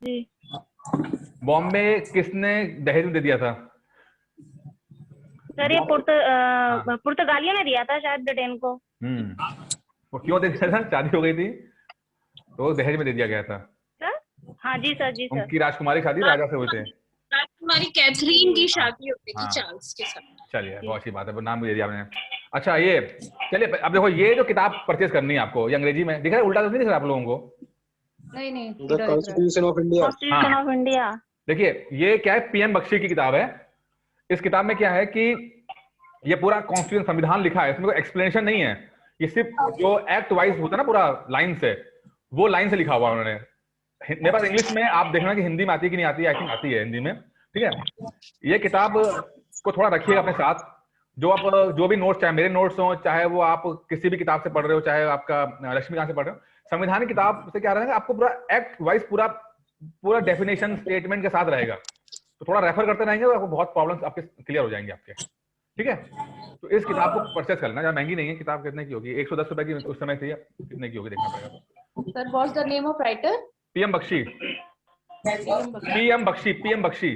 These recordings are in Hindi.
जी। बॉम्बे किसने दहेज में दे दिया था? सर ये पुर्तगालियों ने दिया था शायद ब्रिटेन को। वो क्यों दे दिया था? शादी हो गई थी तो दहेज में दे दिया गया था। सर हाँ जी सर, जी सर। उनकी राजकुमारी शादी राजा से हुए थे। राजकुमारी कैथरीन की शादी होती थी हाँ। चार्ल्स के साथ। चलिए बहुत अच्छी बात है, नाम भी दे दिया आपने। अच्छा ये चलिए, अब देखो ये जो किताब परचेज करनी है आपको, ये अंग्रेजी में दिख रहा है, उल्टा तो नहीं दिख रहा आप लोगों को? नहीं the constitution of India. Constitution of India. देखिए ये क्या है, पीएम बख्शी की किताब है। इस किताब में क्या है कि ये पूरा कॉन्स्टिट्यूशन संविधान लिखा है, इसमें कोई एक्सप्लेनेशन नहीं है। ये सिर्फ जो एक्ट वाइज होता है ना पूरा लाइन से, वो लाइन से लिखा हुआ है उन्होंने। मेरे पास इंग्लिश में, आप देखना कि हिंदी में आती है कि नहीं आती है, आई थिंक आती है हिंदी में। ठीक है, ये किताब को थोड़ा रखिएगा अपने साथ। जो आप जो भी नोट्स, चाहे मेरे नोट्स हो, चाहे वो आप किसी भी किताब से पढ़ रहे हो, चाहे आपका लक्ष्मीकांत से पढ़ रहे हो, संविधान की किताब से क्या रहेगा, आपको पूरा एक्ट वाइज पूरा डेफिनेशन स्टेटमेंट के साथ रहेगा। तो थोड़ा रेफर करते रहेंगे तो आपको बहुत प्रॉब्लम्स आपके क्लियर हो जाएंगे आपके। ठीक है, तो इस किताब को परचेस कर लेना, ज्यादा महंगी नहीं है किताब। कितने की होगी? 110 रुपए की उस समय थी, कितने की होगी देखना पड़ेगा। Sir what's the name of writer? PM Bakshi. PM Bakshi, PM Bakshi.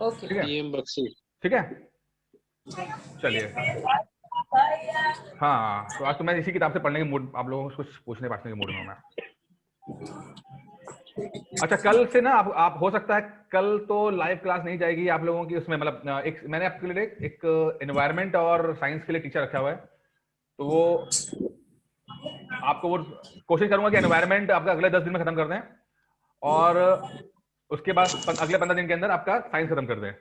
Okay, PM Bakshi. ठीक है, चलिए। हाँ, तो आज तो मैं इसी किताब से पढ़ने के मूड, आप लोगों को कुछ पूछने पाछने के मूड में हूं मैं। अच्छा कल से ना आप हो सकता है कल तो लाइव क्लास नहीं जाएगी आप लोगों की, उसमें मतलब एक मैंने आपके लिए एक एनवायरनमेंट और साइंस के लिए टीचर रखा हुआ है, तो वो आपको वो कोशिश करूंगा कि एनवायरनमेंट आपका अगले 10 दिन में खत्म कर दें, और उसके बाद अगले 15 दिन के अंदर आपका साइंस खत्म कर दें।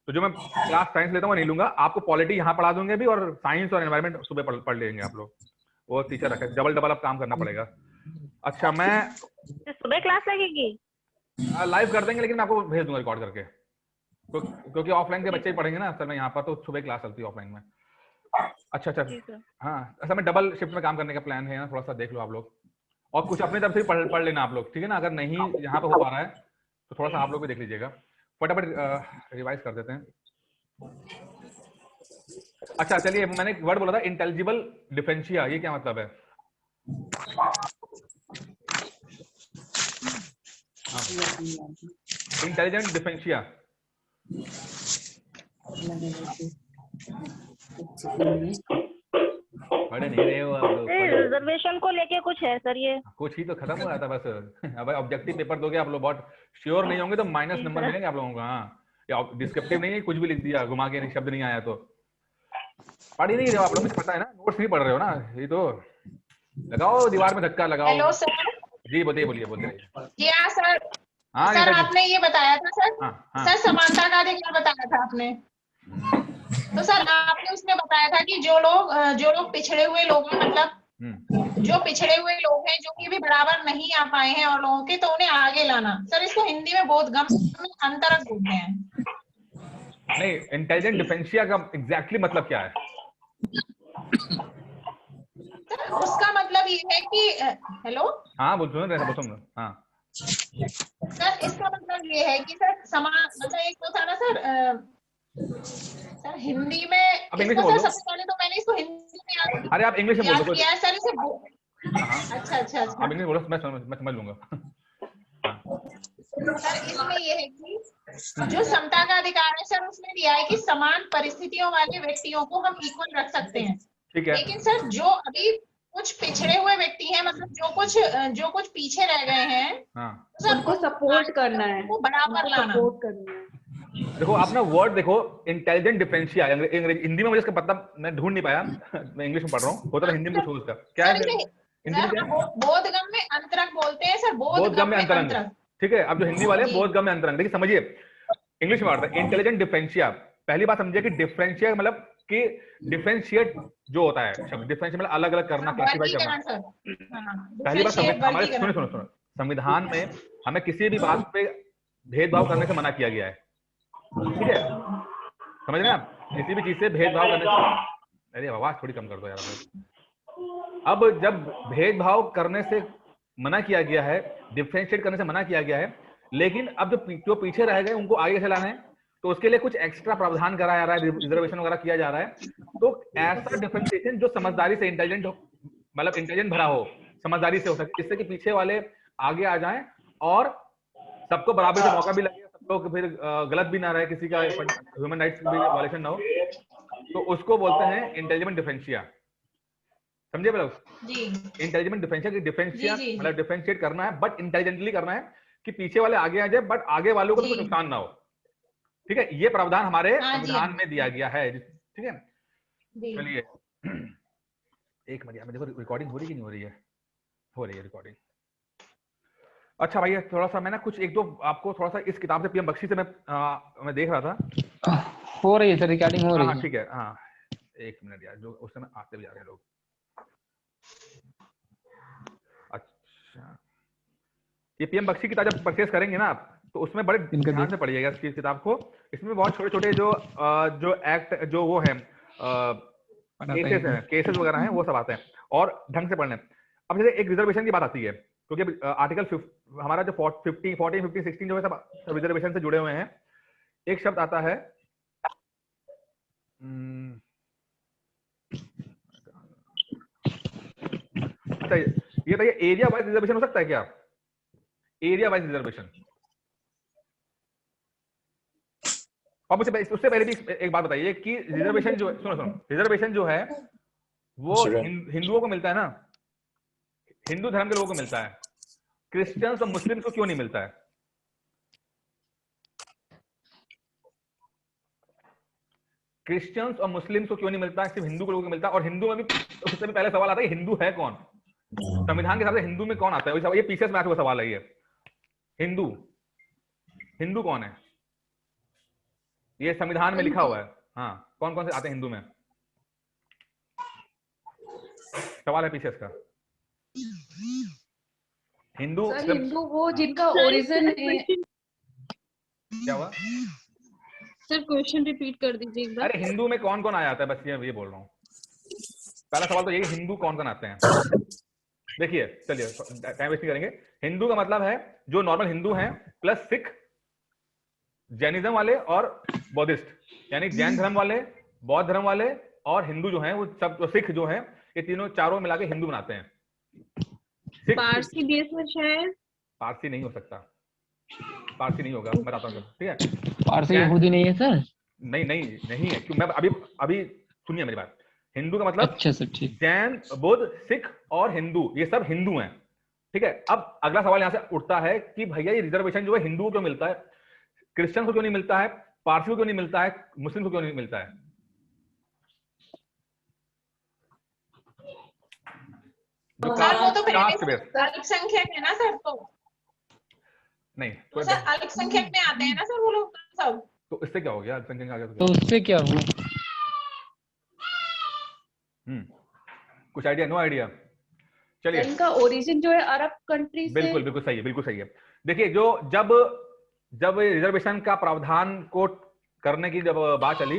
तो जो मैं क्लास साइंस लेता हूँ नहीं लूंगा, आपको पॉलिटी यहाँ पढ़ा दूंगे भी, और साइंस और एनवायरनमेंट सुबह पढ़ लेंगे आप लोग। वो टीचर रखे, डबल अब काम करना पड़ेगा। अच्छा मैं सुबह क्लास लगेगी? लाइव कर देंगे, लेकिन मैं आपको भेज दूंगा रिकॉर्ड करके, क्योंकि ऑफलाइन के बच्चे ही पढ़ेंगे ना असल में यहाँ पर, तो सुबह क्लास चलती है ऑफलाइन में। अच्छा हाँ, असल में डबल शिफ्ट में काम करने का प्लान है ना, थोड़ा सा देख लो आप लोग, और कुछ अपनी तरफ से पढ़ लेना आप लोग। ठीक है ना, अगर नहीं यहाँ पे हो पा रहा है तो थोड़ा सा आप लोग भी देख लीजिएगा। फटाफट रिवाइज कर देते हैं। अच्छा चलिए, मैंने एक वर्ड बोला था इंटेलिजिबल डिफरेंशिया, ये क्या मतलब है? Intelligent differentia. पढ़े नहीं रहे हो आप लोग? रिजर्वेशन को लेके कुछ है सर, ये कुछ ही तो खत्म हो जाता बस। अब ऑब्जेक्टिव पेपर दोगे आप लोग, बहुत श्योर नहीं होंगे तो माइनस नंबर मिलेंगे आप लोगों को। हाँ, या डिस्क्रिप्टिव नहीं है, कुछ भी लिख दिया घुमा के, शब्द नहीं आया तो पढ़ ही नहीं रहे हो आप लोग, मुझे पता है ना, नोट्स नहीं पढ़ रहे हो ना। ये तो लगाओ दीवार में धक्का लगाओ। Hello sir. जी बोलिए बोलिए। जी हाँ सर। हाँ सर आपने ये बताया था सर। हाँ। सर समानता का अधिकार बताया था आपने। तो सर आपने उसमें बताया था कि जो लोग पिछड़े हुए लोग हैं, मतलब जो पिछड़े हुए लोग हैं, जो कि भी बराबर नहीं आ पाए हैं और लोगों के, तो उन्हें आगे लाना। सर इसको हिंदी में बोधगम्य में अंतरक बोलते हैं। नहीं, इंटेलिजेंट डिफरेंशिया का एग्जैक्टली मतलब क्या है? सर उसका मतलब ये है कि हेलो। हाँ बोल रहे। हाँ सर इसका मतलब ये है कि सर समान, मतलब एक तो था ना सर सर हिंदी में, अब इंग्लिश इसको बोलो। सर सबसे पहले तो मैंने इसको हिंदी में याद अरे आप इंग्लिश में बोल दो किया है सर इसे। अच्छा। आप इंग्लिश बोलो, मैं समझ लूंगा। सर इसमें ये है कि जो समता का अधिकार है सर, उसमें दिया है कि समान परिस्थितियों वाले व्यक्तियों को हम इक्वल रख सकते हैं। ठीक है, लेकिन सर जो अभी कुछ पिछड़े हुए व्यक्ति हैं, मतलब जो कुछ पीछे रह गए हैं, तो उनको सपोर्ट करना है, वो बराबर लाना। सपोर्ट करना है। देखो आप ना वर्ड देखो, इंटेलिजेंट डिफरेंशिया, हिंदी में मुझे इसका पता मैं ढूंढ नहीं पाया, मैं इंग्लिश में पढ़ रहा हूँ, होता है हिंदी में कुछ हो उसका क्या है हिंदी में? क्या बोधगम्य अंतरक बोलते हैं सर, बोधगम्य अंतरक। ठीक है, अब जो हिंदी वाले बोधगम्य अंतरंग, देखिए समझिए इंग्लिश में पढ़ते हैं इंटेलिजेंट डिफरेंशिया। पहली बात समझिए कि डिफरेंशिया मतलब कि डिफरेंशिएट जो होता है शब्द, डिफरेंशिएट मतलब अलग अलग करना, क्लासिफाई करना। पहली बात हमारे सुनो संविधान में हमें किसी भी बात पे भेदभाव करने से मना किया गया है। ठीक है, समझ रहे हैं आप, किसी भी चीज से भेदभाव करने से। अरे आवाज थोड़ी कम कर दो यार। अब जब भेदभाव करने से मना किया गया है, डिफरेंशिएट करने से मना किया गया है, लेकिन अब जो पीछे रह गए उनको आगे चलाना है, तो उसके लिए कुछ एक्स्ट्रा प्रावधान कराया जा रहा है, रिजर्वेशन वगैरह किया जा रहा है। तो ऐसा डिफरेंशिएशन जो समझदारी से इंटेलिजेंट हो, मतलब इंटेलिजेंट भरा हो, समझदारी से हो सके, जिससे कि पीछे वाले आगे आ जाएं और सबको बराबर से मौका भी लगे, सबको फिर गलत भी ना रहे, किसी का ह्यूमन राइट्स भी वायलेशन ना हो, तो उसको बोलते हैं इंटेलिजेंट डिफरेंशिया। समझे लोग? जी इंटेलिजेंट डिफरेंशिया की डिफरेंशिया जी, जी, जी। मतलब डिफरेंशिएट करना है, बट इंटेलिजेंटली करना है कि पीछे वाले आगे आ जाए बट आगे वालों को भी जी। कुछ नुकसान ना हो। ठीक है, ये प्रावधान हमारे हाँ जी, संविधान हाँ में दिया गया है। ठीक है, जी। चलिए एक मिनट, देखो रिकॉर्डिंग हो रही कि नहीं हो रही है? हो रही है रिकॉर्डिंग। अच्छा भैया, थोड़ा सा मैं ना कुछ एक दो आपको थोड़ा सा इस किताब से पीएम बख्शी से मैं देख रहा था। हो रही है सर, रिकॉर्डिंग हो रही हाँ है। ठीक है, हाँ एक मिनट यार, जो उस समय आते भी जा रहे हैं लोग। अच्छा, ये पीएम बख्शी किताब जब परचेस करेंगे ना आप, तो उसमें बड़े ध्यान से पढ़िएगा इस किताब को। इसमें बहुत छोटे छोटे जो एक्ट जो वो है केसेस वगैरह हैं, वो सब आते हैं और ढंग से पढ़ने। अब जैसे एक रिजर्वेशन की बात आती है, क्योंकि आर्टिकल हमारा जो 14, 15, 16 जो है सब रिजर्वेशन से जुड़े हुए हैं। एक शब्द आता है अच्छा, ये बताइए एरिया वाइज रिजर्वेशन हो सकता है क्या? Area wise reservation. और मुझे उससे पहले भी एक बात बताइए कि रिजर्वेशन जो सुनो रिजर्वेशन जो है वो हिंदुओं को मिलता है ना, हिंदू धर्म के लोगों को मिलता है, क्रिश्चियंस और मुस्लिम्स को क्यों नहीं मिलता है? क्रिश्चियंस और मुस्लिम्स को क्यों नहीं मिलता है, सिर्फ हिंदू के लोगों को मिलता है? और हिंदू में भी उससे भी पहले सवाल आता है हिंदू है कौन? संविधान के हिसाब से हिंदू में कौन आता है? ये पीसीएस मैथ का सवाल है। ये हिंदू कौन है? ये संविधान में लिखा हुआ है। हाँ, कौन कौन से आते हैं हिंदू में? सवाल है पीसीएस का। हिंदू हिंदू वो जिनका ओरिजिन है। क्या हुआ सर? क्वेश्चन रिपीट कर दीजिए एक बार। अरे हिंदू में कौन कौन आ जाता है, बस ये बोल रहा हूँ। पहला सवाल तो यही, हिंदू कौन कौन आते हैं? देखिए चलिए टाइम वेस्ट नहीं करेंगे। हिंदू का मतलब है जो नॉर्मल हिंदू हैं प्लस सिख, जैनिज्म वाले और बौद्धिस्ट, यानी जैन धर्म वाले, बौद्ध धर्म वाले और हिंदू जो हैं वो सब, जो सिख जो हैं, ये तीनों चारों मिला के हिंदू बनाते हैं। पारसी भी है सर शायद? पारसी नहीं हो सकता, पारसी नहीं होगा, बताता हूँ। ठीक है, पारसी यहूदी नहीं है सर? नहीं है। क्यों? मैं अभी सुनिए मेरी बात। हिंदू का मतलब अच्छा सर, ठीक। जैन, बुद्ध, सिख और हिंदू, ये सब हिंदू हैं। ठीक है, अब अगला सवाल यहां से उठता है कि भैया ये रिजर्वेशन जो है हिंदुओं को क्यों मिलता है, क्रिश्चियन को क्यों नहीं मिलता है, पारसी को क्यों नहीं मिलता है, मुस्लिम को क्यों नहीं मिलता है? सर वो तो पहले अल्पसंख्यक है ना सर, तो नहीं तो सर अल्पसंख्यक में आते हैं ना सर वो लोग सब। तो इससे क्या हो गया? अल्पसंख्यक आ गया तो उससे क्या हुआ? कुछ आइडिया? No idea. चलिए, इनका ओरिजिन जो है अरब कंट्री से। बिल्कुल सही है, बिल्कुल सही है। देखिए, जब रिजर्वेशन का प्रावधान को करने की जब बात चली,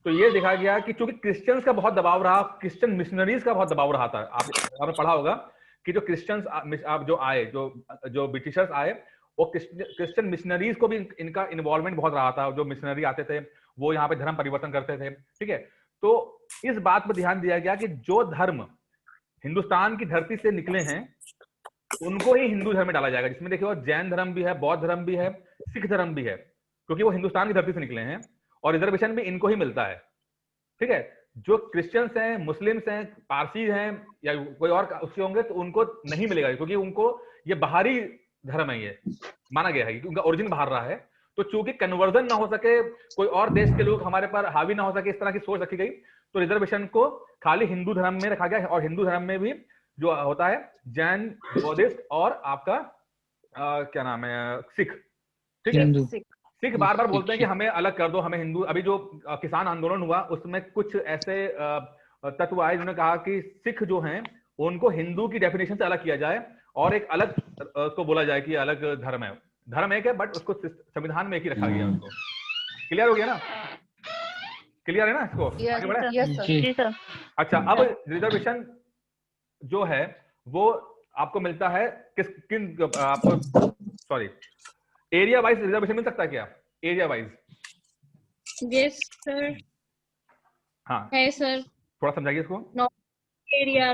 तो ये देखा गया कि चूंकि क्रिश्चियंस का बहुत दबाव रहा, क्रिश्चियन मिशनरीज का बहुत दबाव रहा था। आपने पढ़ा होगा कि जो क्रिश्चियंस जो आए, जो ब्रिटिशर्स आए, वो क्रिश्चियन मिशनरीज को भी इनका इन्वॉल्वमेंट बहुत रहा था। जो मिशनरी आते थे वो यहाँ पे धर्म परिवर्तन करते थे। ठीक है, तो इस बात पर ध्यान दिया गया कि जो धर्म हिंदुस्तान की धरती से निकले हैं उनको ही हिंदू धर्म में डाला जाएगा, जिसमें देखिए जैन धर्म भी है, बौद्ध धर्म भी है, सिख धर्म भी है, क्योंकि वो हिंदुस्तान की धरती से निकले हैं और रिजर्वेशन भी इनको ही मिलता है। ठीक है, जो क्रिश्चियंस हैं, मुस्लिम्स हैं, पारसी हैं या कोई और उसके होंगे तो उनको नहीं मिलेगा, क्योंकि उनको ये बाहरी धर्म है, ये माना गया है कि उनका ओरिजिन बाहर रहा है। तो चूंकि कन्वर्जन ना हो सके, कोई और देश के लोग हमारे पर हावी ना हो सके, इस तरह की सोच रखी गई, तो रिजर्वेशन को खाली हिंदू धर्म में रखा गया है। और हिंदू धर्म में भी जो होता है जैन, बौद्धिस्ट और आपका क्या नाम है, सिख। ठीक है, सिख बार बार बोलते हैं कि हमें अलग कर दो, हमें हिंदू। अभी जो किसान आंदोलन हुआ उसमें कुछ ऐसे तत्व आए जिन्होंने कहा कि सिख जो हैं उनको हिंदू की डेफिनेशन से अलग किया जाए और एक अलग उसको बोला जाए कि अलग धर्म है। धर्म एक है बट उसको संविधान में एक ही रखा गया है। उसको क्लियर हो गया ना? क्लियर है ना इसको? आगे बढ़े? जी सर। अच्छा, अब रिजर्वेशन जो है वो आपको मिलता है किन आपको सॉरी एरिया वाइज रिजर्वेशन मिल सकता है क्या? Area wise? Yes sir. हाँ है सर। थोड़ा समझाइए इसको। एरिया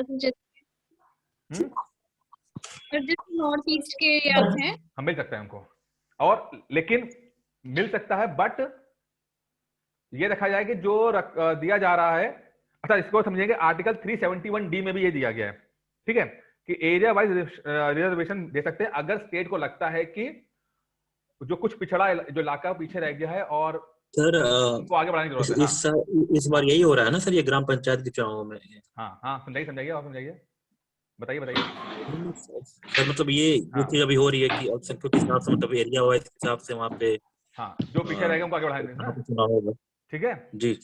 जैसे नॉर्थ ईस्ट के एरियाज हैं, हम मिल सकता है हमको। और लेकिन मिल सकता है, बट ये देखा जाए कि जो दिया जा रहा है, अच्छा इसको समझेंगे, आर्टिकल 371D में भी ये दिया गया है, ठीक है, कि एरिया वाइज रिजर्वेशन दे सकते हैं अगर स्टेट को लगता है कि जो कुछ पिछड़ा जो इलाका पीछे रह गया है और सर उनको आगे बढ़ाने की जरूरत है। इस बार यही हो रहा है ना सर, ये ग्राम पंचायत के चुनाव में। हाँ समझाइए समझाइए और समझाइए, बताइए। सर मतलब ये चीज अभी हो रही है कि अल्पसंख्यकों के हिसाब से, मतलब एरिया वाइज हिसाब से वहाँ पे हाँ जो पीछे रह गए उनको आगे बढ़ाने देना, चुनाव होगा। ठीक है जी।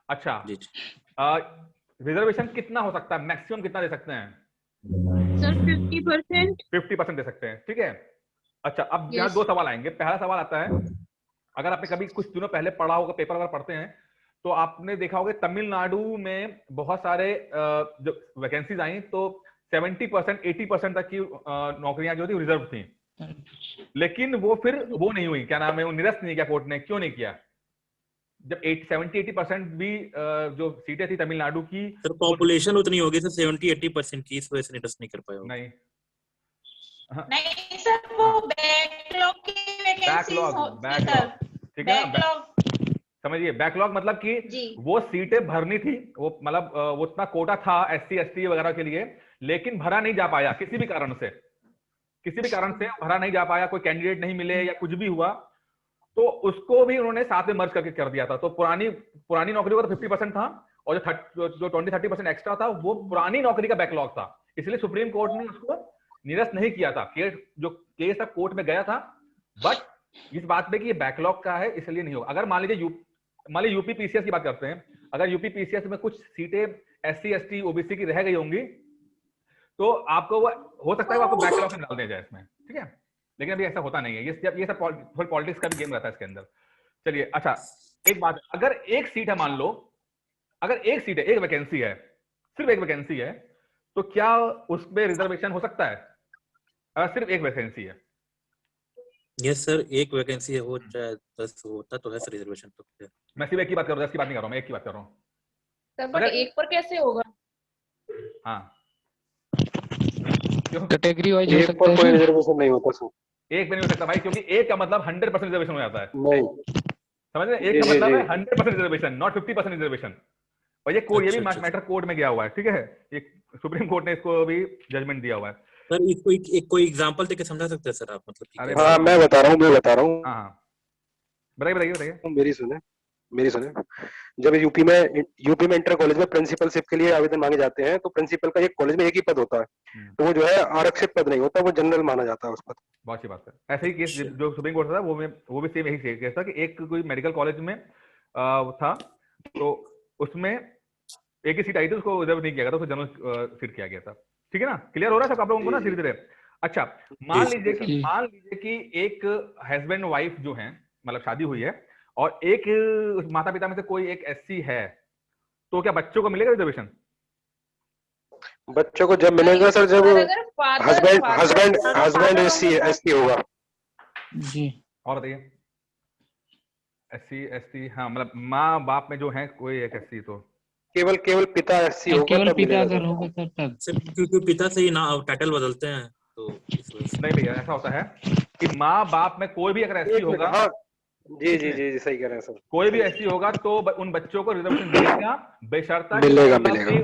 अच्छा जी। रिजर्वेशन कितना हो सकता है, मैक्सिमम कितना दे सकते हैं? सर 50%। 50% दे सकते हैं, ठीक है। अच्छा अब यहाँ दो सवाल आएंगे। पहला सवाल आता है, अगर आपने कभी कुछ दिनों पहले पढ़ा होगा, पेपर अगर पढ़ते हैं तो आपने देखा होगा तमिलनाडु में बहुत सारे जो वैकेंसीज आई तो 70% 80% तक की नौकरियां जो थी रिजर्व थी, लेकिन वो फिर वो नहीं हुई, क्या नाम है, वो निरस्त नहीं किया कोर्ट ने। क्यों नहीं किया? जब 70-80% भी जो सीटें थी तमिलनाडु की, सर पॉपुलेशन उतनी होगी सर 70-80% की, इस वजह से निरस्त नहीं कर पाए। नहीं नहीं सर, वो बैकलॉग की वैकेंसीज होती है, ठीक है ना। बैकलॉग समझिए, बैकलॉग मतलब कि वो सीटें भरनी थी, वो मतलब वो उतना कोटा था SC ST वगैरह के लिए, लेकिन भरा नहीं जा पाया किसी भी कारण से, भरा नहीं जा पाया, कोई कैंडिडेट नहीं मिले या कुछ भी हुआ, तो उसको भी उन्होंने साथ में मर्ज करके कर दिया था। तो पुरानी नौकरियों का तो 50% था और जो 20-30% एक्स्ट्रा था वो पुरानी नौकरी का बैकलॉग था, इसलिए सुप्रीम कोर्ट ने उसको निरस्त नहीं किया था। जो केस था कोर्ट में गया था, बट इस बात पे कि ये बैकलॉग का है इसलिए नहीं होगा। अगर मान लीजिए यूपी PCS की बात करते हैं, अगर यूपी PCS में कुछ सीटें SC ST OBC की रह गई होंगी तो आपको वो हो सकता है वो आपको बैकलॉग में डाल दिया जाए इसमें, ठीक है, लेकिन अभी ऐसा होता नहीं है। ये सब पॉलिटिक्स का भी गेम रहता है इसके अंदर। चलिए अच्छा एक बात, अगर एक सीट है, मान लो अगर एक सीट है, एक वैकेंसी है, सिर्फ एक वैकेंसी है, तो क्या उसमें रिजर्वेशन हो सकता है? अगर सिर्फ एक वैकेंसी है? यस सर, एक वैकेंसी है, हो चाहे 10 होता तो है सर रिजर्वेशन। तो मैं सिर्फ एक की बात कर रहा हूँ, 10 की बात नहीं कर रहा हूँ, मैं एक की बात कर रहा हूँ। सर बट एक पर कैसे होगा? हाँ कैटेगरी वाइज हो एक सकता पर है कोई सर। रिजर्वेशन नहीं होता सर। एक पे नहीं हो सकता भाई, क्योंकि एक का मतलब 100% रिजर्वेशन हो जाता है, नहीं, समझ रहे? एक जी, का जी, मतलब है जी। 100% रिजर्वेशन, नॉट 50% रिजर्वेशन। और ये कोड, ये भी अच्छा। मैटर कोर्ट में गया हुआ है, ठीक है, ये सुप्रीम कोर्ट ने इसको भी जजमेंट दिया हुआ है। सर कोई एग्जांपल देके समझा सकते हैं सर आप, मतलब कि अरे कैसे? हाँ मैं बता रहा हूँ। हाँ बताइए। मेरी सुने। जब यूपी में इंटर कॉलेज में प्रिंसिपलशिप के लिए आवेदन मांगे जाते हैं तो प्रिंसिपल का एक कॉलेज में एक ही पद होता है, तो वो जो है आरक्षित पद नहीं होता, वो जनरल माना जाता है उस पद। बहुत अच्छी बात है। ऐसे ही केस जो सुप्रीम कोर्ट था वो भी सेम यही केस था कि एक कोई मेडिकल कॉलेज में था, तो उसमें एक ही सीट आई थी, उसको रिजर्व नहीं किया गया था, उसको जनरल सीट किया गया था। ठीक है ना, क्लियर हो रहा है सब आप लोगों को ना धीरे धीरे? अच्छा मान लीजिए कि एक हस्बैंड वाइफ जो है, मतलब शादी हुई है और एक माता पिता में से कोई एक SC है, तो क्या बच्चों को मिलेगा रिजर्वेशन? बच्चों को जब मिलेगा सर जब हस्बैंड SC होगा। जी। और बताइए SC ST, हाँ मतलब माँ बाप में जो है कोई एक SC, तो केवल पिता SC होगा, केवल तब पिता मिलेगा अगर सर। होगा सर तब। सर क्योंकि पिता से ही ना टाइटल बदलते हैं, तो इस वजह से। नहीं भैया, ऐसा होता है कि माँ बाप में कोई भी अगर SC होगा, हाँ जी सही कह रहे हैं सर, कोई भी SC होगा तो उन बच्चों को रिजर्वेशन मिलेगा, बेशर्ता मिलेगा।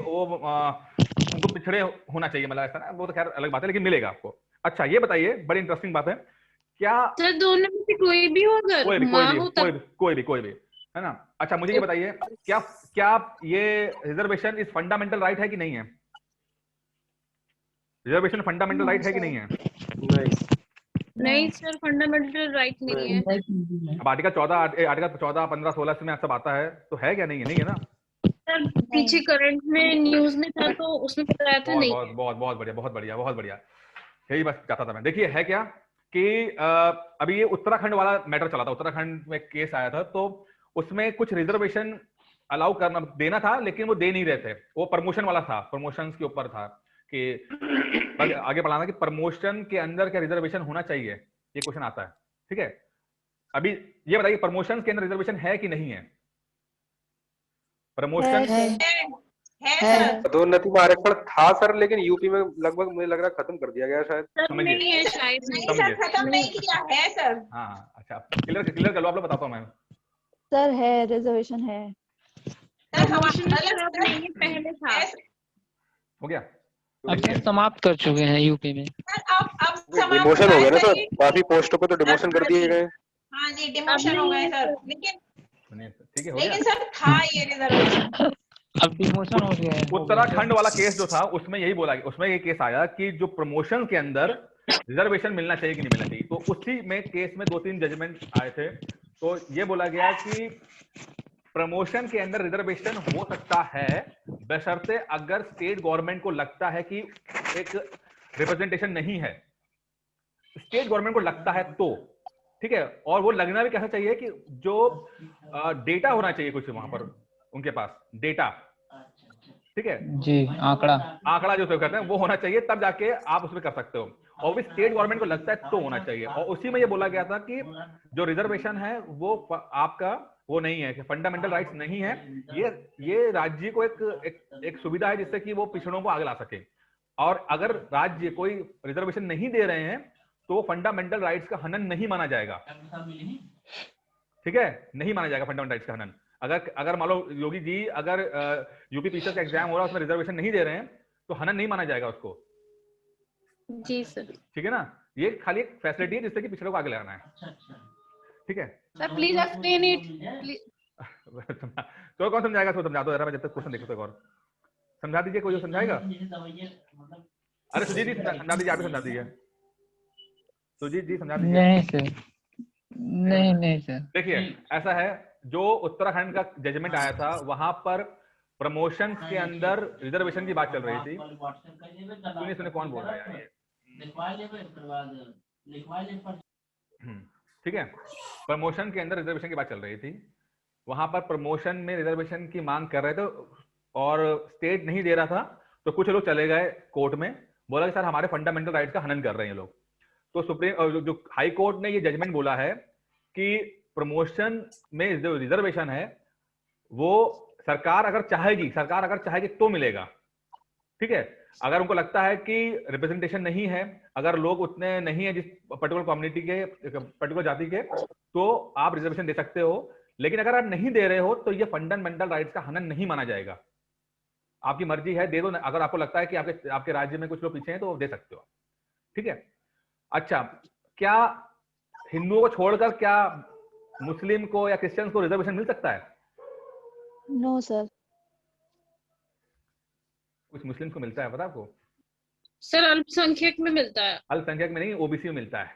वो उनको पिछड़े होना चाहिए, मतलब ऐसा ना, वो तो खैर अलग बात है, लेकिन मिलेगा आपको। अच्छा ये बताइए, बड़ी इंटरेस्टिंग बात है, क्या सर दोनों में से कोई भी हो, अगर माँ हो तब? कोई भी है ना। अच्छा मुझे ये बताइए, क्या ये रिजर्वेशन इस फंडामेंटल राइट है कि नहीं है? रिजर्वेशन फंडामेंटल राइट है कि नहीं है? नहीं सर, फंडामेंटल राइट नहीं है। अब आर्टिकल 14, 15, 16 में सब आता है, तो है क्या? नहीं है ना सर पीछे करंट में न्यूज में था तो उसमें बताया था नहीं। बहुत बढ़िया, यही बस चाहता था मैं। देखिए है क्या कि अभी ये उत्तराखंड वाला मैटर चला था, उत्तराखंड में केस आया था, तो उसमें कुछ रिजर्वेशन अलाउ करना देना था, लेकिन वो दे नहीं रहे थे। वो प्रमोशन वाला था, प्रमोशंस के ऊपर था कि आगे बढ़ाना कि प्रमोशन के अंदर क्या रिजर्वेशन होना चाहिए, ये क्वेश्चन आता है। ठीक है, अभी ये बताइए प्रमोशन के अंदर रिजर्वेशन है कि नहीं है? प्रमोशन है है। सर। पदोन्नति में आरक्षण था सर, लेकिन यूपी में लगभग मुझे लग रहा है खत्म कर दिया गया शायद। सर समझिए। नहीं है, शायद नहीं नहीं। सर, खत्म नहीं किया है सर। हाँ अच्छा, क्लियर कर लो, आप लोग बताता हूँ मैं। सर है, रिजर्वेशन है। सर प्रमोशन मतलब सर अब नहीं है, पहले था। है हो गया? अब सर समाप्त कर चुके हैं यूपी में। सर, अब समाप्त डिमोशन हो गया ना सर, सर, काफी पोस्टों पे तो डिमोशन कर दिए गए। हाँ जी, डिमोशन हो गए सर, लेकिन ठीक है, हो गया। सर था ये रिजर्वेशन। अब डिमोशन हो गया है। उत्तराखंड वाला केस जो था उसमें यही बोला, उसमें ये केस आया कि जो प्रमोशन के अंदर रिजर्वेशन मिलना चाहिए कि नहीं मिलना चाहिए, तो उसी में केस में 2-3 जजमेंट आए थे। तो ये बोला गया कि प्रमोशन के अंदर रिजर्वेशन हो सकता है बशर्ते अगर स्टेट गवर्नमेंट को लगता है कि एक रिप्रेजेंटेशन नहीं है, स्टेट गवर्नमेंट को लगता है तो ठीक है। और वो लगना भी कैसा चाहिए कि जो डेटा होना चाहिए कुछ वहां पर उनके पास डेटा, ठीक है जी, आंकड़ा जो कहते हैं वो होना चाहिए, तब जाके आप उसमें कर सकते हो। और भी स्टेट गवर्नमेंट को लगता है तो होना चाहिए। और उसी में ये बोला गया था कि जो रिजर्वेशन है वो आपका वो नहीं है, कि फंडामेंटल राइट्स नहीं है, ये राज्य को एक सुविधा है जिससे कि वो पिछड़ों को आगे ला सके। और अगर राज्य कोई रिजर्वेशन नहीं दे रहे हैं तो फंडामेंटल राइट्स का हनन नहीं माना जाएगा, ठीक है, नहीं माना जाएगा फंडामेंटल राइट्स का हनन। अगर मान लो योगी जी अगर यूपी पीसीएस का एग्जाम हो रहा है उसमें रिजर्वेशन नहीं दे रहे हैं तो हनन नहीं माना जाएगा उसको, जी सर। ठीक है ना। ये खाली एक फैसिलिटी है जिससे कि पिछड़ों को आगे लाना है, ठीक है। Sir please explain it. तो कौन समझाएगा? तो समझा दो जरा, मैं जब तक क्वेश्चन देखता हूं। और समझा दीजिए, कोई समझाएगा? अरे सुजीत जी समझा दीजिए, आप ही समझा दीजिए। सुजीत जी समझा दीजिए। नहीं सर, नहीं सर। देखिए ऐसा है, जो उत्तराखंड का जजमेंट आया था वहां पर प्रमोशन के अंदर रिजर्वेशन की बात चल रही थी। सुनिए कौन बोल रहा है यार ये, ठीक है। प्रमोशन के अंदर रिजर्वेशन की बात चल रही थी, वहां पर प्रमोशन में रिजर्वेशन की मांग कर रहे थे और स्टेट नहीं दे रहा था, तो कुछ लोग चले गए कोर्ट में, बोला कि सर हमारे फंडामेंटल राइट्स का हनन कर रहे हैं लोग। तो सुप्रीम जो हाई कोर्ट ने ये जजमेंट बोला है कि प्रमोशन में जो रिजर्वेशन है वो सरकार अगर चाहेगी तो मिलेगा, ठीक है। अगर उनको लगता है कि रिप्रेजेंटेशन नहीं है, अगर लोग उतने नहीं है जिस पर्टिकुलर कम्युनिटी के, पर्टिकुलर जाति के, तो आप रिजर्वेशन दे सकते हो। लेकिन अगर आप नहीं दे रहे हो तो ये फंडामेंटल राइट्स का हनन नहीं माना जाएगा। आपकी मर्जी है, दे दो। अगर आपको लगता है कि आपके राज्य में कुछ लोग पीछे हैं तो दे सकते हो, ठीक है। अच्छा, क्या हिंदुओं को छोड़कर क्या मुस्लिम को या क्रिश्चियंस को रिजर्वेशन मिल सकता है? No sir. कुछ मुस्लिम को मिलता है, पता आपको? सर अल्पसंख्यक में मिलता है। अल्पसंख्यक में नहीं, ओबीसी में मिलता है।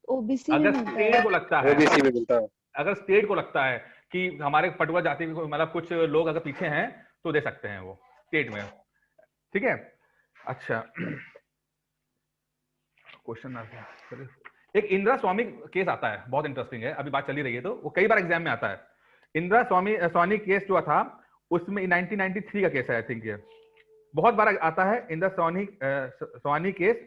ओबीसी अगर स्टेट को लगता है, ओबीसी में मिलता है, अगर स्टेट को लगता है कि हमारे पर्टिकुलर जाति में मतलब कुछ लोग अगर पीछे हैं तो दे सकते हैं वो स्टेट में, ठीक है। अच्छा, क्वेश्चन एक इंदिरा स्वामी केस आता है, बहुत इंटरेस्टिंग है, अभी बात चली रही है तो वो कई बार एग्जाम में आता है। इंदिरा स्वामी केस जो था उसमें 1993 का केस है, आई थिंक ये बहुत बार आता है। Indira Swami case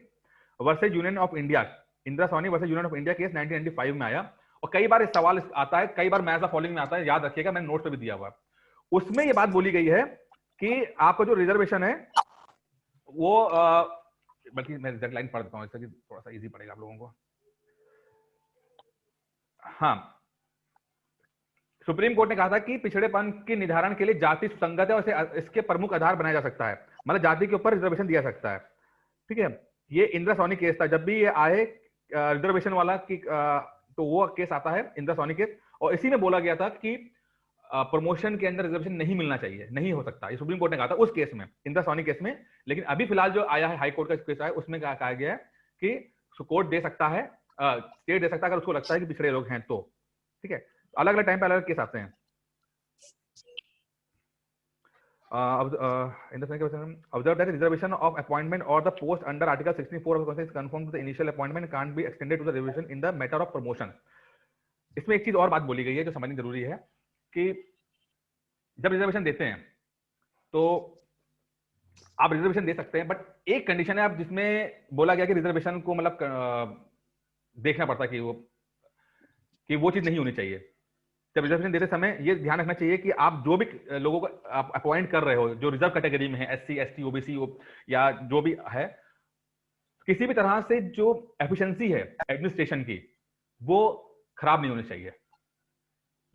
versus Union of India, Indira Swami versus Union of India case 1995 में आया, और कई बार इस सवाल आता है, कई बार मैच द फॉलोइंग में आता है, याद रखिएगा, मैंने नोट पे भी दिया हुआ है। उसमें ये बात बोली गई है कि आपका जो रिजर्वेशन है वो बल्कि मैं एग्जैक्ट लाइन पढ़ देता हूँ, इससे थोड़ा सा इजी पड़ेगा आप लोगों को। हाँ, सुप्रीम कोर्ट ने कहा था कि पिछड़ेपन के निर्धारण के लिए जाति सुसंगत है और इसके प्रमुख आधार बनाया जा सकता है, मतलब जाति के ऊपर रिजर्वेशन दिया सकता है, ठीक है। ये इंदिरा सोनी केस था, जब भी ये आए रिजर्वेशन वाला की तो वो केस आता है इंदिरा सोनी केस, और इसी में बोला गया था कि प्रमोशन के अंदर रिजर्वेशन नहीं मिलना चाहिए, नहीं हो सकता, ये सुप्रीम कोर्ट ने कहा था उस केस में, इंदिरा सोनी केस में। लेकिन अभी फिलहाल जो आया है हाई कोर्ट का केस आया, उसमें कहा गया है कि कोर्ट दे सकता है, स्टेट दे सकता है अगर उसको लगता है कि पिछड़े लोग हैं तो, ठीक है। अलग अलग टाइम पे अलग अलग केस आते हैं। Observe that the reservation of appointment or the post under Article 64 of the Constitution is conformed to the initial appointment and can't be extended to the reservation in the matter of promotion. इसमें एक चीज और बात बोली गई है जो समझनी जरूरी है कि जब रिजर्वेशन देते हैं तो आप रिजर्वेशन दे सकते हैं, बट एक कंडीशन है आप जिसमें बोला गया कि रिजर्वेशन को मतलब देखना पड़ता है कि वो चीज नहीं होनी चाहिए। जब रिजर्वेशन देते समय ये ध्यान रखना चाहिए कि आप जो भी लोगों को आप अपॉइंट कर रहे हो जो रिजर्व कैटेगरी में है, SC, ST, OBC या जो भी है, किसी भी तरह से जो एफिशिएंसी है एडमिनिस्ट्रेशन की वो खराब नहीं होनी चाहिए।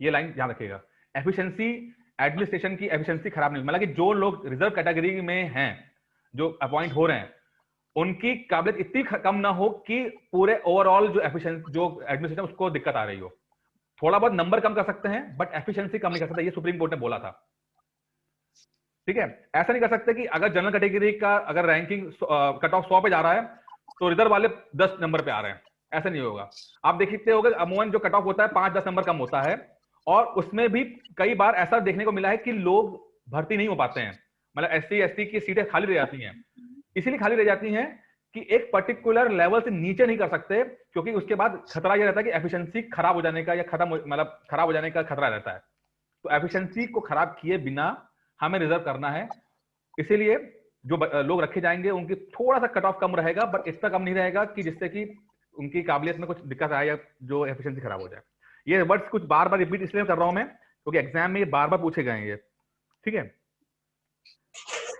ये लाइन ध्यान रखिएगा, एफिशिएंसी एडमिनिस्ट्रेशन की एफिशिएंसी खराब नहीं, मतलब कि जो लोग रिजर्व कैटेगरी में हैं जो अपॉइंट हो रहे हैं उनकी काबिलियत इतनी कम ना हो कि पूरे ओवरऑल जो एफिशिएंसी जो एडमिनिस्ट्रेशन उसको दिक्कत आ रही हो। थोड़ा बहुत नंबर कम कर सकते हैं बट एफिशिएंसी कम नहीं कर सकते, ये सुप्रीम कोर्ट ने बोला था। ठीक है, ऐसा नहीं कर सकते कि अगर जनरल कैटेगरी का अगर रैंकिंग कट ऑफ 100 पे जा रहा है तो रिजर्व वाले 10 नंबर पे आ रहे हैं, ऐसा नहीं होगा। आप देखते होंगे अमूमन जो कट ऑफ होता है 5-10 नंबर कम होता है, और उसमें भी कई बार ऐसा देखने को मिला है कि लोग भर्ती नहीं हो पाते हैं, मतलब SC, ST की सीटें खाली रह जाती हैं। इसीलिए खाली रह जाती हैं कि एक पर्टिकुलर लेवल से नीचे नहीं कर सकते, क्योंकि उसके बाद खतरा यह रहता है कि एफिशिएंसी खराब हो जाने का या मतलब खराब हो जाने का खतरा रहता है। तो एफिशिएंसी को खराब किए बिना हमें रिजर्व करना है, इसीलिए जो लोग रखे जाएंगे उनकी थोड़ा सा कट ऑफ कम रहेगा, बट इतना कम नहीं रहेगा कि जिससे कि उनकी काबिलियत में कुछ दिक्कत आए या जो एफिशिएंसी खराब हो जाए। ये वर्ड्स कुछ बार बार रिपीट इसलिए कर रहा हूं मैं क्योंकि एग्जाम में ये बार बार पूछे गए हैं ये। ठीक है,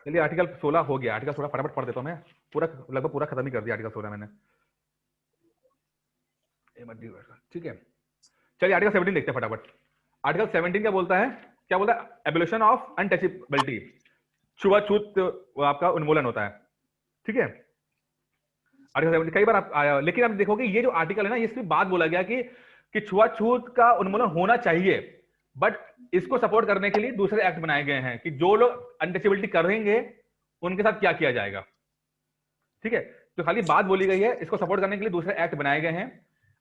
चलिए आर्टिकल 16 हो गया। आर्टिकल 16 फटाफट पढ़ देता हूं मैं, पूरा लगभग पूरा खत्म ही कर दिया आर्टिकल 16 मैंने। ठीक है, चलिए आर्टिकल 17 देखते हैं फटाफट। आर्टिकल 17 क्या बोलता है? क्या बोलता है? एबोलिशन ऑफ अनटचेबिलिटी, छुआछूत आपका उन्मूलन होता है। ठीक है, आर्टिकल 17 कई बार आप आया, लेकिन आप देखोगे ये जो आर्टिकल है ना, ये सिर्फ बात बोला गया कि छुआछूत का उन्मूलन होना चाहिए, बट इसको सपोर्ट करने के लिए दूसरे एक्ट बनाए गए हैं कि जो लोग अनटचेबिलिटी करेंगे उनके साथ क्या किया जाएगा। ठीक है, तो खाली बात बोली गई है, इसको सपोर्ट करने के लिए दूसरे एक्ट बनाए गए हैं।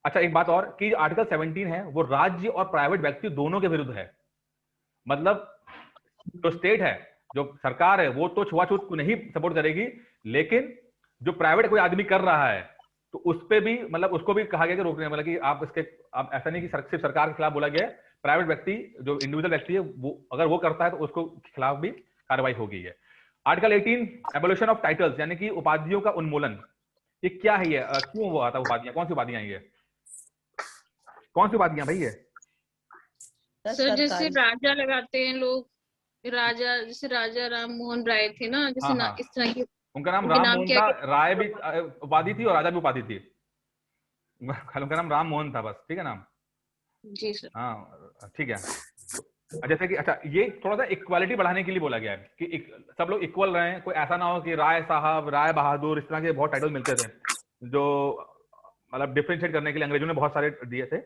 अच्छा, एक बात और कि आर्टिकल 17 है वो राज्य और प्राइवेट व्यक्ति दोनों के विरुद्ध है। मतलब जो स्टेट है, जो सरकार है, वो तो छुआछूत को नहीं सपोर्ट करेगी, लेकिन जो प्राइवेट कोई आदमी कर रहा है तो उस पे भी मतलब उसको भी कहा गया कि रोकने, मतलब कि आप ऐसा नहीं कि सिर्फ सरकार के खिलाफ बोला गया है, प्राइवेट व्यक्ति जो इंडिविजुअल व्यक्ति है वो अगर वो करता है तो उसको खिलाफ भी कार्रवाई हो गई है। आर्टिकल 18 एबोलिशन ऑफ टाइटल्स, यानी कि उपाधियों का उन्मूलन। ये क्या है? ये क्यों वो आता है उपाधियां? कौन सी उपाधियां ये? कौन सी उपाधियां भाई ये? सर जैसे राजा लगाते हैं लोग, राजा जैसे राजा राम मोहन राय थे ना, जैसे इस तरह की उनका नाम राम मोहन था, राय भी उपाधि थी और राजा भी उपाधि थी। उनका नाम राम मोहन था बस, ठीक है नाम। जी सर। हाँ ठीक है, जैसे कि अच्छा ये थोड़ा सा इक्वालिटी बढ़ाने के लिए बोला गया है कि सब लोग इक्वल रहें, कोई ऐसा ना हो कि राय साहब, राय बहादुर, इस तरह के बहुत टाइटल मिलते थे जो मतलब डिफरेंशिएट करने के लिए अंग्रेजों ने बहुत सारे दिए थे।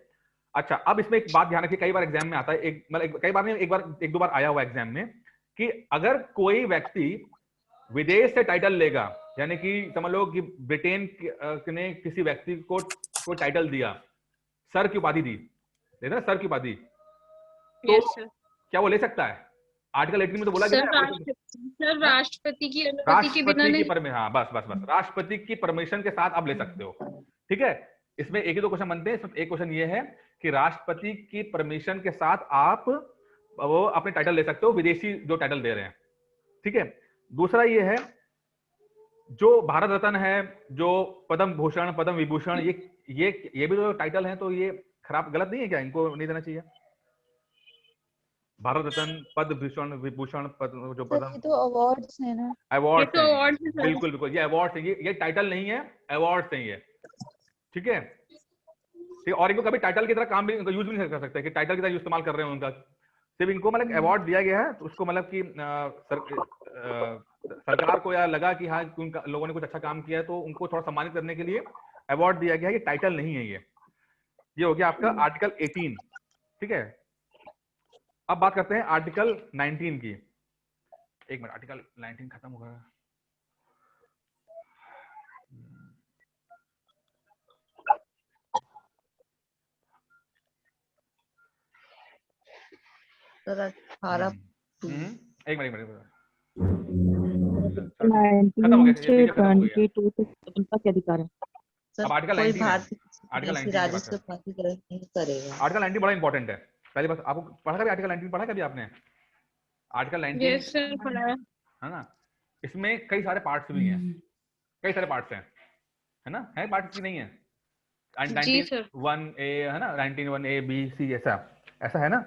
अच्छा, अब इसमें एक बात ध्यान रखिए, कई बार एग्जाम में आता है, कई बार नहीं, एक दो बार आया हुआ एग्जाम में कि अगर कोई व्यक्ति विदेश से टाइटल लेगा, यानी कि समझ लो कि ब्रिटेन ने किसी व्यक्ति को टाइटल दिया, सर की उपाधि दी, देखना सर की उपाधि, तो क्या वो ले सकता है? आर्टिकल 18 में तो बोला गया सर राष्ट्रपति की अनुमति के बिना नहीं। हाँ बस राष्ट्रपति की परमिशन के साथ आप ले सकते हो। ठीक है, इसमें एक ही दो क्वेश्चन बनते हैं। इसमें एक क्वेश्चन ये है कि राष्ट्रपति की परमिशन के साथ आप वो अपने टाइटल ले सकते हो, विदेशी जो टाइटल दे रहे हैं। ठीक है, दूसरा ये है जो भारत रत्न है, जो पद्म भूषण, पद्म विभूषण, ये भी जो टाइटल हैं, तो ये खराब, गलत नहीं है क्या? इनको नहीं देना चाहिए? भारत रत्न, पद्म भूषण, विभूषण, जो पद्म, ये तो अवार्ड्स है ना? अवार्ड, बिल्कुल बिल्कुल, ये अवार्ड है, ये टाइटल नहीं है, अवार्ड है ये। ठीक है, और इनको कभी टाइटल की तरह काम भी यूज भी नहीं कर सकते कि टाइटल की तरह इस्तेमाल कर रहे हैं उनका, सिर्फ इनको मतलब अवार्ड दिया गया है, तो उसको मतलब कि सरकार को या लगा कि हाँ लोगों ने कुछ अच्छा काम किया है तो उनको थोड़ा सम्मानित करने के लिए अवार्ड दिया गया है। ये टाइटल नहीं है। ये हो गया आपका आर्टिकल 18। ठीक है, अब बात करते हैं आर्टिकल 19 की। एक मिनट, आर्टिकल 19 खत्म हो गया। एक मिनट अधिकार है। अब आर्टिकल 19 आर्टिकल 19 बड़ा इंपॉर्टेंट है। पहले बस आपको पढ़ा कभी आर्टिकल 19 पढ़ा कभी आपने? आर्टिकल 19 है ना, इसमें कई सारे पार्ट्स भी हैं, कई सारे पार्ट्स हैं, है ना? है पार्ट्स की नहीं है? 19(1)(a) है ना, 19(1)(a), B, C ऐसा। ऐसा है ना?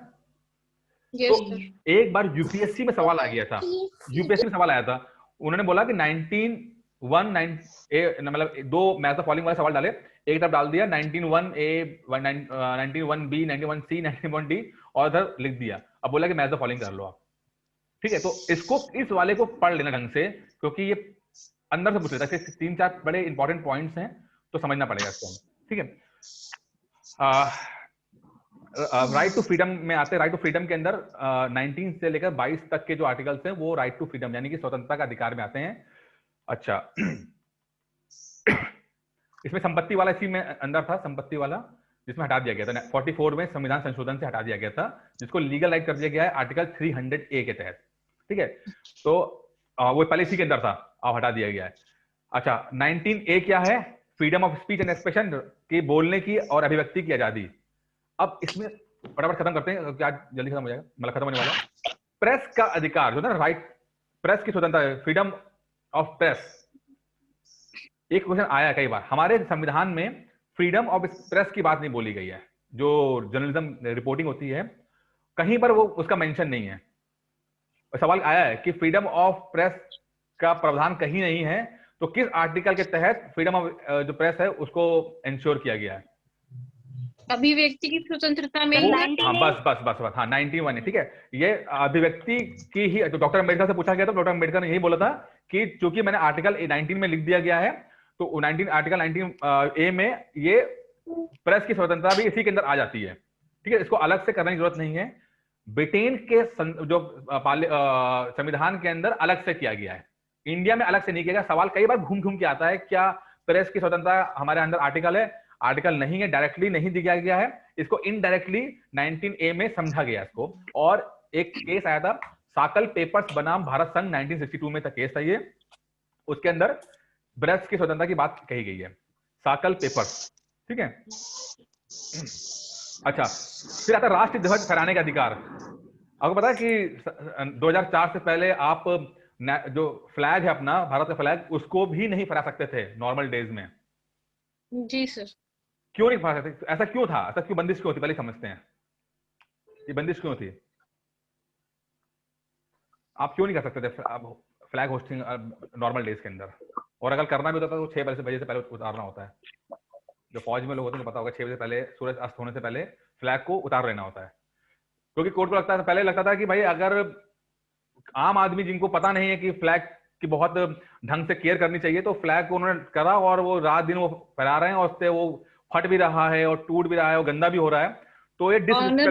यस तो सर। एक बार यूपीएससी में सवाल आ गया था, यूपीएससी में सवाल आया था, उन्होंने बोला कि 19(1) मतलब दो मैच द फॉलोइंग वाले सवाल डाले, एक तरफ डाल दिया 19(1)(a), 19(1)(b), 19(1)(c), 19(1)(d) और इधर लिख दिया, अब बोला कि मैच द फॉलोइंग कर लो आप। ठीक है, तो इसको, इस वाले को पढ़ लेना ढंग से, क्योंकि ये अंदर से पूछ लेता है, 3-4 बड़े इंपॉर्टेंट पॉइंट्स हैं, तो समझना पड़ेगा इसको। ठीक है, राइट टू फ्रीडम में आते हैं। राइट टू फ्रीडम के अंदर 19 से लेकर 22 तक के जो आर्टिकल्स हैं वो राइट टू फ्रीडम यानी कि स्वतंत्रता का अधिकार में आते हैं। अच्छा, इसमें संपत्ति वाला इसी में अंदर था, संपत्ति वाला, जिसमें हटा दिया गया था 44 में संविधान संशोधन से हटा दिया गया था, जिसको लीगल राइट कर दिया गया है आर्टिकल 300A के तहत। ठीक है, तो वो पहले इसी के अंदर था, अब हटा दिया गया है। अच्छा, 19A क्या है? Freedom of speech and expression, की बोलने की और अभिव्यक्ति की आजादी। अब इसमें फटाफट खत्म करते हैं, क्या जल्दी खत्म हो जाएगा, मतलब खत्म होने वाला। प्रेस का अधिकार जो है ना, राइट, प्रेस की स्वतंत्रता, फ्रीडम ऑफ प्रेस। एक क्वेश्चन आया कई बार, हमारे संविधान में फ्रीडम ऑफ प्रेस की बात नहीं बोली गई है। जो जर्नलिज्म रिपोर्टिंग होती है, कहीं पर वो उसका मेंशन नहीं है। सवाल आया है कि फ्रीडम ऑफ प्रेस का प्रावधान कहीं नहीं है, तो किस आर्टिकल के तहत फ्रीडम ऑफ जो प्रेस है उसको इंश्योर किया गया है? अभिव्यक्ति की स्वतंत्रता में हाँ, बस हाँ 91 है। ठीक है, ये अभिव्यक्ति की ही, तो डॉक्टर अम्बेडकर से पूछा गया था, डॉक्टर अम्बेडकर ने यही बोला था कि चूंकि मैंने आर्टिकल 19 में लिख दिया गया है, तो आर्टिकल 19A में ये प्रेस की स्वतंत्रता भी इसी के अंदर आ जाती है। ठीक है, इसको अलग से करने की जरूरत नहीं है, ब्रिटेन के जो संविधान के अंदर अलग से किया गया है, इंडिया में अलग से नहीं किया गया। सवाल कई बार घूम घूम के आता है, क्या प्रेस की स्वतंत्रता हमारे अंदर आर्टिकल है? आर्टिकल नहीं है, डायरेक्टली नहीं दिया गया है, इसको इनडायरेक्टली 19A में समझा गया इसको। और एक केस आया था, साकल पेपर्स बनाम भारत संघ, 1962 में था केस था ये, उसके अंदर प्रेस की स्वतंत्रता की बात कही गई है, साकल पेपर्स। ठीक है, अच्छा, फिर आता राष्ट्रीय ध्वज फहराने का अधिकार। आपको पता है कि 2004 से पहले आप जो फ्लैग है अपना, भारत का फ्लैग, उसको भी नहीं फहरा सकते थे नॉर्मल डेज में। जी सर। क्यों नहीं फहरा सकते? ऐसा क्यों था? ऐसा क्यों, बंदिश क्यों थी? पहले समझते हैं, ये बंदिश क्यों थी? आप क्यों नहीं कर सकते थे फ्लैग होस्टिंग नॉर्मल डेज के अंदर? और अगर करना भी होता तो 6 बजे से पहले उतारना होता है। जो फौज में लोग होते हैं पता होगा, 6 बजे पहले, सूरज अस्त होने से पहले फ्लैग को उतार लेना होता है, क्योंकि कोर्ट को लगता था, पहले लगता था कि भाई अगर आम आदमी जिनको पता नहीं है कि फ्लैग की बहुत ढंग से केयर करनी चाहिए, तो फ्लैग को उन्होंने करा और वो रात दिन वो फहरा रहे हैं, और उससे वो फट भी रहा है और टूट भी रहा है और गंदा भी हो रहा है, तो ये ऑनर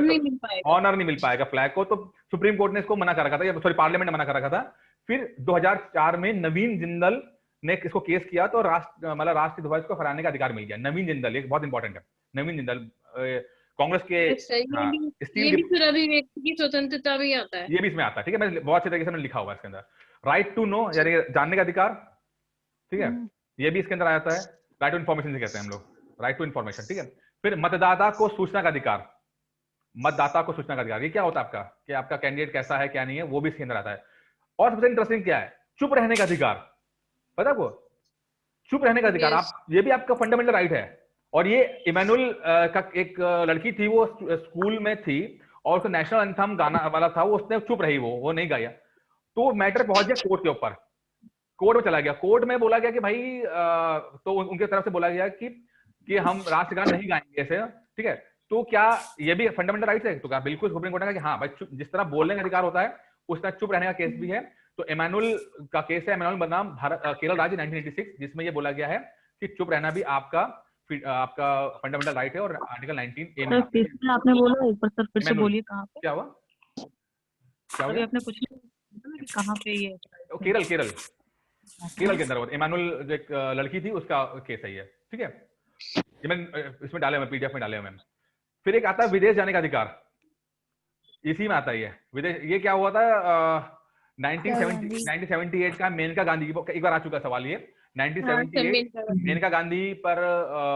नहीं मिल पाएगा फ्लैग को। तो सुप्रीम कोर्ट ने इसको मना कर रखा था, सॉरी पार्लियामेंट ने मना कर रखा था। फिर 2004 में नवीन जिंदल ने इसको केस किया, तो राष्ट्रीय ध्वज को फहराने का अधिकार मिल गया। नवीन जिंदल, एक बहुत इंपॉर्टेंट है, नवीन जिंदल कांग्रेस के, ये भी फिर अभिव्यक्ति की स्वतंत्रता भी आता है, ये भी इसमें आता है। ठीक है, मैं बहुत अच्छे तरीके से मैंने लिखा हुआ है इसके अंदर। राइट टू नो यानी जानने का अधिकार, ठीक है, ये भी इसके अंदर आ जाता है। राइट टू इन्फॉर्मेशन से कहते हैं हम लोग, राइट टू इन्फॉर्मेशन। ठीक है, फिर मतदाता को सूचना का अधिकार, मतदाता को सूचना का अधिकार, ये क्या होता है आपका, कि आपका कैंडिडेट कैसा है क्या नहीं है, वो भी इसके अंदर आता है। और सबसे इंटरेस्टिंग क्या है, चुप रहने का अधिकार। पता है आपको, चुप रहने का अधिकार, आप, ये भी आपका फंडामेंटल राइट है। और ये इमैनुअल का एक लड़की थी, वो स्कूल में थी और उसको नेशनल एंथम गाना वाला था, वो उसने चुप रही, वो नहीं गाया, तो मैटर पहुंच गया कोर्ट के ऊपर, कोर्ट में चला गया। कोर्ट में बोला गया कि भाई तो उनके तरफ से बोला गया कि हम राष्ट्रगान नहीं गाएंगे ऐसे। ठीक है, तो क्या ये भी फंडामेंटल राइट है? तो क्या बिल्कुल सुप्रीम कोर्ट ने कहा कि हाँ भाई, जिस तरह बोलने का अधिकार होता है उस तरह चुप रहने का केस भी है। तो इमैनुअल का केस है, इमैनुअल बनाम केरल राज्य 1986, जिसमें ये बोला गया है कि चुप रहना भी आपका फंडामेंटल राइट है। और आर्टिकल 19A में आपने बोला, एक बार सर फिर से बोलिए, कहाँ पे क्या हुआ? क्या हुआ? आपने कुछ कहाँ पे? ये केरल के अंदर इमैनुअल जो एक लड़की थी उसका केस है ये। ठीक है, ये मैंने इसमें डाले, मैं पीडीएफ में डाले हैं मैम। फिर एक आता है विदेश जाने का अधिकार, इसी में आता है ये विदेश। ये क्या हुआ था 1978 का मेनका गांधी, एक बार आ चुका सवाल ये 1978 मेनका गांधी पर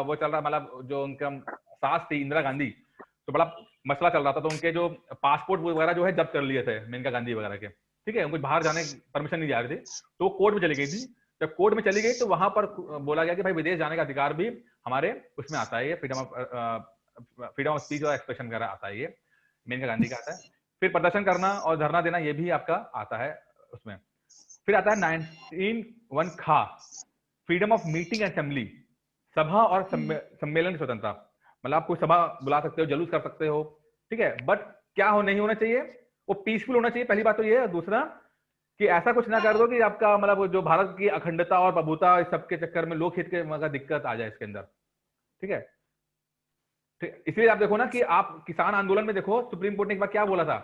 वो चल रहा, मतलब जो उनका सास थी इंदिरा गांधी, तो बड़ा मसला चल रहा था, तो उनके जो पासपोर्ट वगैरह जो है जब्त कर लिए थे मेनका गांधी वगैरह के। ठीक है, उनको बाहर जाने की परमिशन नहीं जा रही थी, तो कोर्ट में चली गई थी। जब कोर्ट में चली गई तो वहां पर बोला गया कि भाई विदेश जाने का अधिकार भी हमारे उसमें आता है, ये फ्रीडम ऑफ स्पीच और एक्सप्रेशन वगैरह आता है ये। मेनका गांधी का आता है। फिर प्रदर्शन करना और धरना देना, ये भी आपका आता है उसमें। फिर आता है 19(1) खा, freedom of meeting and assembly, सभा और सम्मेलन की स्वतंत्रता। मतलब आप कोई सभा बुला सकते हो, जुलूस कर सकते हो, ठीक है, बट क्या नहीं होना चाहिए, वो पीसफुल होना चाहिए, पहली बात तो ये है। दूसरा कि ऐसा कुछ ना कर दो कि आपका मतलब जो भारत की अखंडता और प्रभुता, इस सबके चक्कर में लोकहित के दिक्कत आ जाए इसके अंदर, ठीक है। इसलिए आप देखो ना कि आप किसान आंदोलन में देखो, सुप्रीम कोर्ट ने एक बार क्या बोला था,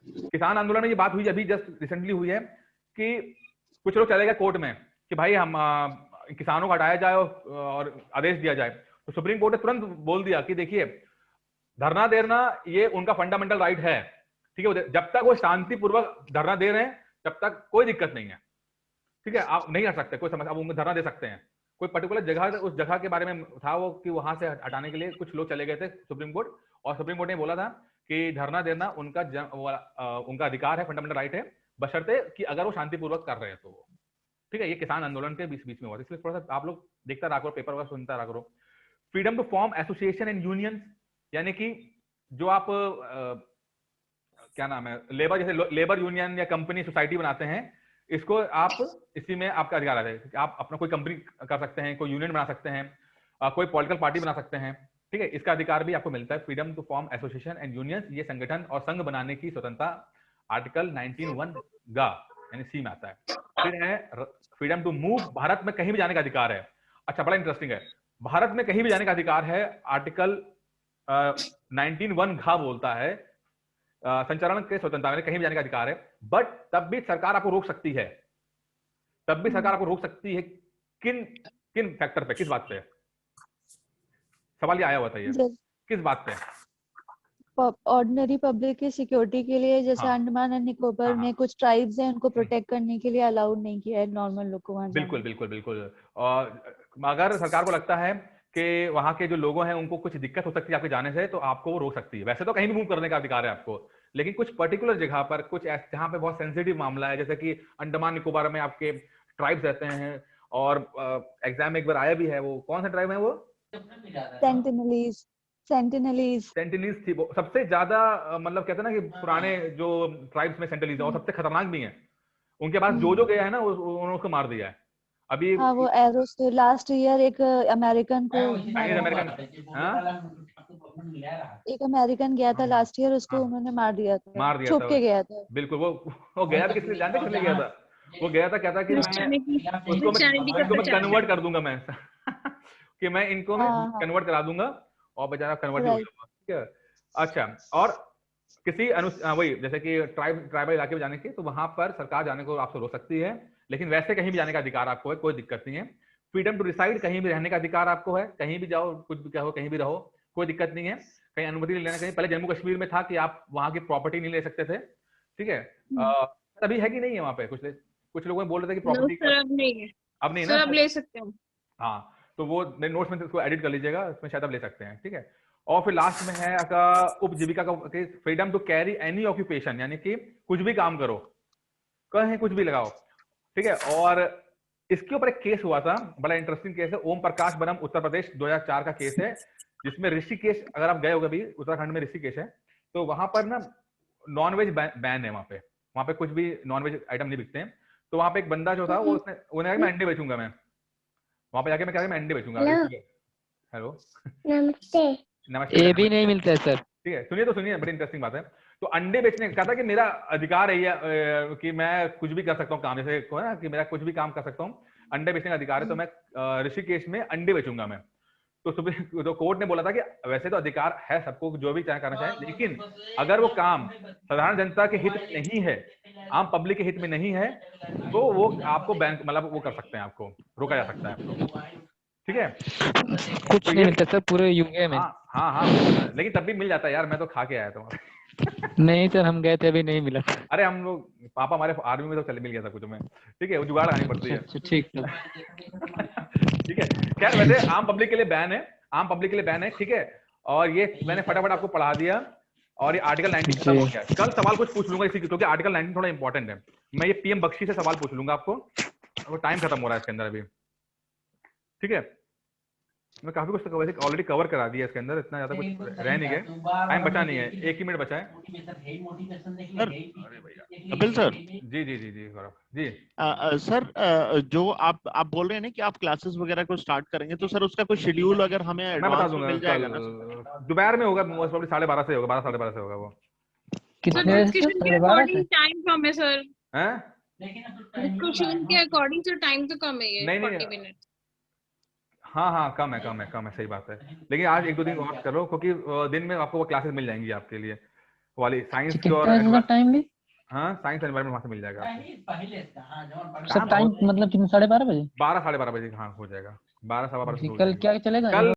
किसान आंदोलन में ये बात हुई, अभी जस्ट रिसेंटली हुई है, कि कुछ लोग चले गए कोर्ट में कि भाई हम किसानों को हटाया जाए और आदेश दिया जाए। तो सुप्रीम कोर्ट ने तुरंत बोल दिया कि देखिए, धरना देना ये उनका फंडामेंटल राइट है, ठीक है, जब तक वो शांतिपूर्वक धरना दे रहे हैं तब तक कोई दिक्कत नहीं है, ठीक है, आप नहीं हट सकते, कोई समस्या, आप उनको धरना दे सकते हैं। कोई पर्टिकुलर जगह, उस जगह के बारे में था वो कि वहां से हटाने के लिए कुछ लोग चले गए थे सुप्रीम कोर्ट, और सुप्रीम कोर्ट ने बोला था कि धरना देना उनका अधिकार है, फंडामेंटल राइट है, बशर्ते कि अगर वो शांतिपूर्वक कर रहे हैं तो वो, ठीक है। ये किसान आंदोलन के बीच में हुआ, इसलिए थोड़ा सा आप लोग देखता रहा करो, पेपर वगैरह सुनता रहा करो। Freedom to form association and union, यानी कि जो आप क्या नाम है, लेबर, जैसे लेबर यूनियन या कंपनी सोसाइटी बनाते हैं, इसको आप, इसी में आपका अधिकार आता है कि आप अपना कोई कंपनी कर सकते हैं, कोई यूनियन बना सकते हैं, कोई पॉलिटिकल पार्टी बना सकते हैं, ठीक है, इसका अधिकार भी आपको मिलता है। Freedom to form association and unions, ये संगठन और संघ बनाने की स्वतंत्रता आर्टिकल 19(1) गा यानी सी में आता है। फिर है फ्रीडम टू मूव, भारत में कहीं भी जाने का अधिकार है। अच्छा, बड़ा इंटरेस्टिंग है, भारत में कहीं भी जाने का अधिकार है, आर्टिकल 19(1) घा बोलता है, संचालन के स्वतंत्रता में कहीं भी जाने का अधिकार है, बट तब भी सरकार आपको रोक सकती है, तब भी सरकार आपको रोक सकती है, किन फैक्टर पे, किस बात पे, सवाल ये आया हुआ था, ये किस बात पे? ऑर्डिनरी पब्लिक की सिक्योरिटी के लिए, जैसे अंडमान एंड निकोबार में कुछ ट्राइब्स हैं, उनको प्रोटेक्ट करने के लिए अलाउड नहीं किया है नॉर्मल लोग को वहां जाने। बिल्कुल बिल्कुल बिल्कुल। और अगर सरकार को लगता है कि वहां के जो लोगों हैं उनको कुछ दिक्कत हो सकती है आपके जाने से, तो आपको वो रोक सकती है। वैसे तो कहीं भी मूव करने का अधिकार है आपको, लेकिन कुछ पर्टिकुलर जगह पर, कुछ जहां पे बहुत सेंसिटिव मामला है, जैसे कि अंडमान निकोबार में आपके ट्राइब्स रहते हैं, और एग्जाम में एक बार आया भी है, वो कौन सा ट्राइब है वो? सेंटिनलीज थी वो, सबसे ज्यादा मतलब कहते हैं ना कि पुराने जो ट्राइब्स में सेंटिनलीज है, वो सबसे खतरनाक भी है। उनके पास जो गया है ना, उन्होंने उसको मार दिया है अभी। हाँ, वो एरोस थे, लास्ट ईयर एक अमेरिकन को, एक अमेरिकन गया था लास्ट ईयर, उसको उन्होंने मार दिया था, छुप के गया था। बिल्कुल, वो गया था, किसने जानते, किसने गया था? वो गया था, कहता कि उसको मैं कन्वर्ट कर दूंगा, मैं कि मैं इनको कन्वर्ट करा दूंगा, और बेचारा कन्वर्ट हो गया, ठीक है। अच्छा, और किसी वही जैसे कि ट्राइबल इलाके में जाने के, तो वहां पर सरकार जाने को आपसे रोक सकती है, लेकिन वैसे कहीं भी जाने का अधिकार आपको है, कोई दिक्कत नहीं है। फ्रीडम टू डिसाइड, कहीं भी रहने का अधिकार आपको है, कहीं भी जाओ, कुछ भी कहो, कहीं भी रहो, कोई दिक्कत नहीं है। कहीं अनुमति लेना, कहीं पहले जम्मू कश्मीर में था कि आप वहां की प्रॉपर्टी नहीं ले सकते थे, ठीक है, अभी है कि नहीं है वहां पे? कुछ लोगों ने बोल रहे थे कि प्रॉपर्टी अब नहीं है, अब नहीं ना, अब ले सकते हैं। हाँ, तो वो नोट्स में इसको एडिट कर लीजिएगा, इसमें शायद आप ले सकते हैं, ठीक है। और फिर लास्ट में है उपजीविका का, freedom to carry any occupation, यानी कि कुछ भी काम करो, कहीं कुछ भी लगाओ, ठीक है। और इसके ऊपर एक केस हुआ था, बड़ा इंटरेस्टिंग केस है, ओम प्रकाश बनम उत्तर प्रदेश 2004 का केस है, जिसमें ऋषिकेश, अगर आप गए हो कभी, उत्तराखंड में ऋषिकेश है, तो वहां पर ना नॉनवेज बैन है, वहां पे कुछ भी नॉनवेज आइटम नहीं बिकते हैं। तो वहां पे एक बंदा जो था, वो उसने मैं अंडे बेचूंगा, मैं वहां पे जाके मैं क्या, मैं अंडे बेचूंगा। हेलो, नमस्ते। ये भी नहीं मिलता है सर, ठीक है, सुनिए तो सुनिए, बड़ी इंटरेस्टिंग बात है। तो अंडे बेचने का था कि मेरा अधिकार है कि मैं कुछ भी कर सकता हूँ काम, जैसे को ना कि मेरा कुछ भी काम कर सकता हूँ, अंडे बेचने का अधिकार है, तो मैं ऋषिकेश में अंडे बेचूंगा मैं। तो कोर्ट ने बोला था कि वैसे तो अधिकार है सबको, जो भी चाहे करना चाहे, लेकिन अगर वो काम साधारण जनता के हित में नहीं है, आम पब्लिक के हित में नहीं है, तो वो आपको बैंक मतलब वो कर सकते हैं, आपको रोका जा सकता है, ठीक है। कुछ नहीं मिलता सर पूरे यूके में। हाँ, लेकिन तब भी मिल जाता है यार, मैं तो खा के आया था। नहीं सर, हम गए थे, अभी नहीं मिला। अरे हम लोग, पापा हमारे आर्मी में तो चल मिल गया था कुछ में, ठीक है, वो जुगाड़ आनी पड़ती है। ठीक ठीक है, खैर वैसे आम पब्लिक के लिए बैन है, ठीक है। और ये मैंने फटाफट आपको पढ़ा दिया, और ये आर्टिकल 19 खत्म हो गया। कल सवाल कुछ पूछ लूंगा इसी की, क्योंकि आर्टिकल 19 थोड़ा इंपॉर्टेंट है। मैं ये पीएम बख्शी से सवाल पूछ लूंगा आपको, वो टाइम खत्म हो रहा है इसके अंदर अभी, ठीक है। मैं काफी कुछ ऑलरेडी कवर करा दिया इसके अंदर, इतना ज्यादा कुछ रह नहीं गया, टाइम बचा नहीं है, 1 ही मिनट बचा है। कपिल सर। जी जी जी जी गौरव जी। सर जो आप बोल रहे हैं ना कि आप क्लासेस वगैरह को स्टार्ट करेंगे, तो सर उसका कोई शेड्यूल अगर हमें मैं बता एडवांस में मिल जाएगा ना? दोपहर में होगा, मोस्ट प्रोबब्ली 12:30 से होगा, 12 साढ़े 12 से होगा वो। कितने डिस्कशन के अकॉर्डिंग टाइम कम है सर, हैं? डिस्कशन के अकॉर्डिंग तो टाइम तो कम है ये, 40 मिनट। हाँ कम है, सही बात है, लेकिन आज 1-2 दिन और करो, क्योंकि दिन में आपको वो क्लासेस मिल जाएंगी आपके लिए वाली साइंस की, और टाइम भी हाँ साइंस एनवायरनमेंट वहां से मिल जाएगा सर। टाइम मतलब कितने 12:30 बजे? 12 साढ़े 12 बजे हाँ हो जाएगा, 12 सवा 12 कल क्या चलेगा? कल